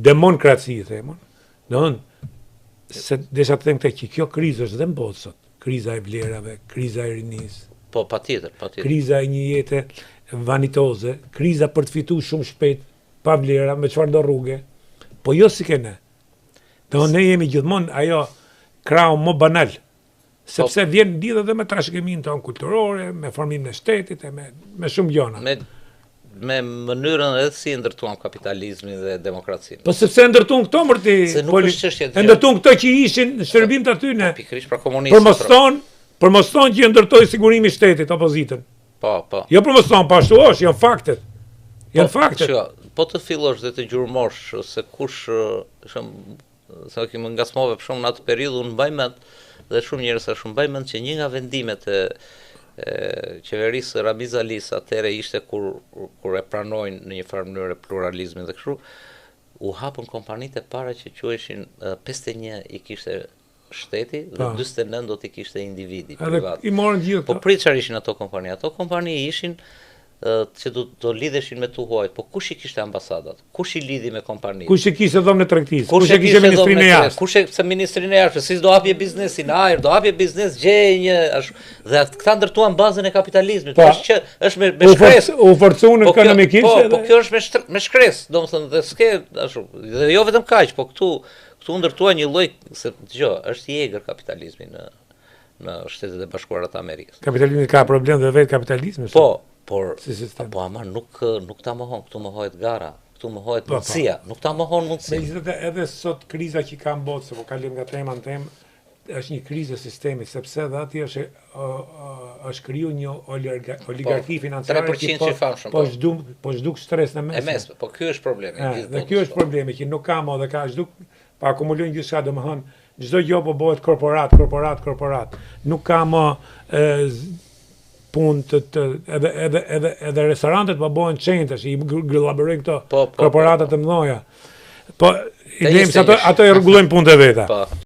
demokraci, themon. Se desha të them që kjo krizë është dhe në botë sot. Kriza e vlerave, kriza e rinisë. Po, patjetër. Kriza e një jete vanitoze, kriza për të fituar shumë shpejt, pa vlera, me çfarë do rrugë. Po jo si kene. Ne jemi gjithmonë ajo krau më banal. Sepse vjen lidhë edhe me trashëgiminë tonë kulturore, me formimin e shtetit, me shumë gjëra. Me mënyrën edhe si ndërtuam kapitalizmin dhe demokracinë. Po sepse ndërtuan këto mërti. Se nuk është çështje. Ndërtuan këto që ishin në shërbim të atyne. Pikërisht pra komunistët. Për mos thonë që ndërtoi sigurimi i shtetit opozitën. Po. Jo për mos thonë, pa ashtu është, janë faktet. Janë faktet. Po të fillosh dhe të gjurmosh se kush sa kemi ngacmove për shumë në atë periudhë, unë mbaj mend dhe shumë njerëz shumë mbaj mend që një nga vendimet e qeverisë Ramiz Alis atëre ishte kur e pranojnë në një farë mënyrë pluralizmin dhe kështu, u hapën kompanitë e para që quheshin 51 i kishte shteti dhe 49 do t'i kishte individi privat. I morën gjithë. Po prit çfarë ishin ato kompani? Ato kompani ishin që do lidheshin me tuhuajt, po kush i kishte ambasadat? Kush i lidhi me kompanitë? Kush i kishte dhomën e tregtisë? Kush e kishte ministrinë e jashtë? Kush se ministrinë e jashtë, si do hapje biznesin, ajër, do hapje biznes, gjej një dhe këta ndërtuan bazën e kapitalizmit. Është me shkresë. U forcuan ekonomikisht. Po kjo është me shkresë, domethënë dhe s'ke ashtu. Dhe jo vetëm kaq, po këtu ndërtuan një lloj se dëgjoj, është i egër kapitalizmi në Shtetet e Bashkuara të Amerikës. Kapitalizmi ka problem dhe vetë kapitalizmi. Po ama nuk ta mohon, këtu mohohet gara, këtu mohohet mundësia, nuk ta mohon mundësia. Megjithatë edhe sot kriza që ka në botë, se po kalim nga tema në temë, është një krizë sistemi, sepse dhe ati është kriju një oligarki financiare që po zhduk stres në mesme. Po kjo është problemi. Dhe kjo është problemi, që nuk ka më dhe ka zhduk, pa akumulojnë gjithçka, domethënë çdo gjë po bëhet korporat. Nuk ka më punë edhe restorantet po bëhen çente, i gëllaborojnë këto korporatat e mëdha. Po i lejmë se ato e rregullojnë punët e veta.